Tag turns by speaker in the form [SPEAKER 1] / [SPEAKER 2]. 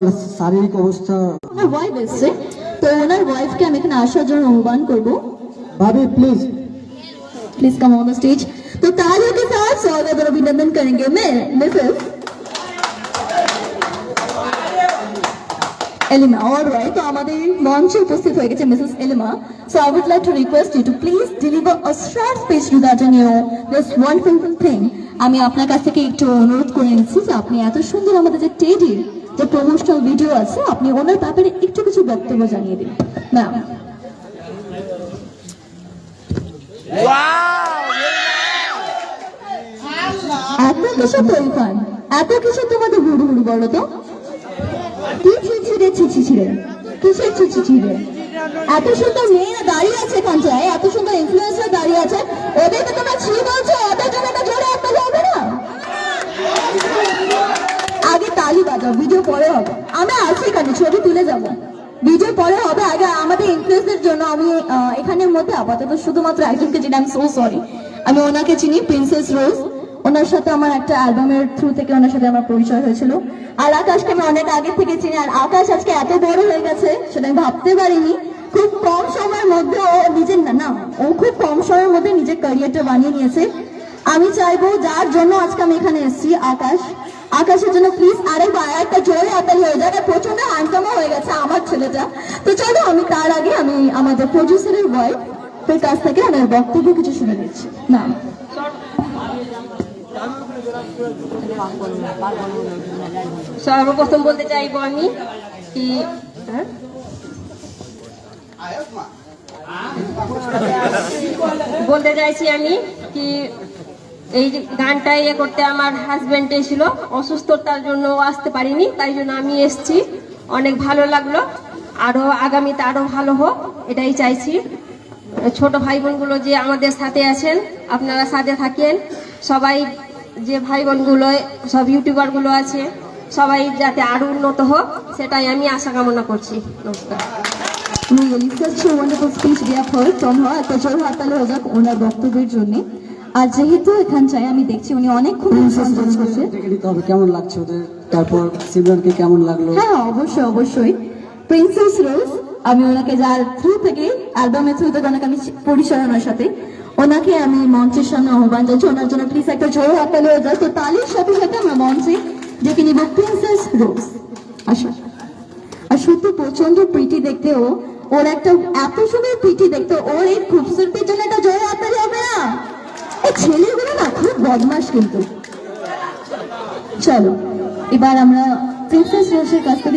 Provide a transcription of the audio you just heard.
[SPEAKER 1] শারীরিক অবস্থা
[SPEAKER 2] ওনার ওয়াইফ এসছে, তো ওনার ওয়াইফকে আমি এখানে আসার জন্য আহ্বান করবো।
[SPEAKER 1] भाभी please
[SPEAKER 2] please come on the stage. तो तालियों के साथ स्वागत और अभिनंदन करेंगे मैं मिसेस एलिमा। ऑलराइट, तो हमारे मंचे उपस्थित হয়ে গেছে Mrs এলিমা। So I would like to request you to please deliver a short speech regarding this wonderful thing. আমি আপনার কাছ থেকে একটু অনুরোধ করে নিচ্ছি যে আপনি এত সুন্দর আমাদের যে টেডি যে প্রমোশনাল ভিডিও আছে আপনি ওনার ব্যাপারে একটু কিছু বক্তব্য জানিয়ে দিন ম্যাম। এত কিছু তৈফান, এত কিছু তোমাদের হুড়ু হুড়ু বলো তো কি ছিছিড়ে ছিছিড়ে কিসের ছিছিড়ে? এত সুন্দর মেয়েরা দাঁড়িয়ে আছে এখানটায়, এত সুন্দর ইনফ্লুয়েন্সার দাঁড়িয়ে আছে, ওদেরকে তোমরা ছি বলছো, ওদের জন্য একটা জোরে একটা হবে না? আগে তালি বাজাও, ভিডিও পরে হবে। আমি আছি এখানে, ছবি তুলে যাবো, ভিডিও পরে হবে। আগে আমাদের ইনফ্লুয়েন্সের জন্য আমি এখানের মধ্যে আপাতত শুধুমাত্র একজনকে চিনি, আমি সো সরি, আমি ওনাকে চিনি, প্রিন্সেস রোজ। ওনার সাথে আমার একটা অ্যালবামের থ্রু থেকে ওনার সাথে আমার পরিচয় হয়েছিল। আর আকাশকে আমি অনেক আগে থেকে চিনি, আর আকাশ আজকে এত বড় হয়ে গেছে সেটা আমি ভাবতে পারিনি। খুব কম সময়ের মধ্যে ও নিজের ও খুব কম সময়ের মধ্যে নিজের ক্যারিয়ারটা বানিয়ে নিয়েছে। আমি চাইবো যার জন্য আজকে আমি এখানে এসেছি, আকাশের জন্য প্লিজ আরেকবার একটা জোরে হাতালি হয়ে যাবে, প্রচন্ড হ্যান্ডসামও হয়ে গেছে আমার ছেলেটা। তো চলো আমি তার আগে আমি আমাদের প্রডিউসারের ওয়াইফের কাছ থেকে আমার বক্তব্য কিছু শুনে নিচ্ছি। না
[SPEAKER 3] সর্বপ্রথম বলতে চাইবো আমি কি বলতে চাইছি আমি কি এই গানটা করতে আমার হাজবেন্ড এসেছিল, অসুস্থতার জন্য আসতে পারিনি, তাই জন্য আমি এসছি। অনেক ভালো লাগলো, আরো আগামীতে আরো ভালো হোক এটাই চাইছি। ছোট ভাই বোনগুলো যে আমাদের সাথে আছেন, আপনারা সাথে থাকেন। সবাই যে ভাই বোনগুলো সব ইউটিউবার গুলো আছে সবাই যাতে আরো উন্নত হোক সেটাই আমি আশা কামনা করছি। নমস্কার।
[SPEAKER 2] ওনার বক্তব্যের জন্য। আর যেহেতু এখানটায় আমি দেখছি উনি অনেক
[SPEAKER 1] কেমন লাগছে ওদের, তারপর সিমরানকে কেমন লাগলো?
[SPEAKER 2] হ্যাঁ অবশ্যই অবশ্যই, প্রিন্সেস রোজ আমি ওনাকে যার থ্রু থেকে অ্যালবামের থ্রু থেকে ওনাকে আমি পরিচয়, ওনার সাথে ওনাকে আমি মঞ্চের সামনে আহ্বান জানাচ্ছি। ওনার জন্য প্লিজ একটা জোরে হাততালি হয়ে যায়। তো তালির সাথে সাথে আমরা মঞ্চে ডেকে নিব প্রিন্সেস রোজ। আসো। আর সত্যি প্রচন্ড প্রীতি দেখতে, ওর একটা এত সুন্দর প্রীতি দেখতে, ওর এই খুবসুরতির জন্য একটা জোরে হাততালি হবে না? এই ছেলেগুলো না খুব বদমাস কিন্তু। চলো এবার আমরা প্রিন্সেস রোজের কাছ থেকে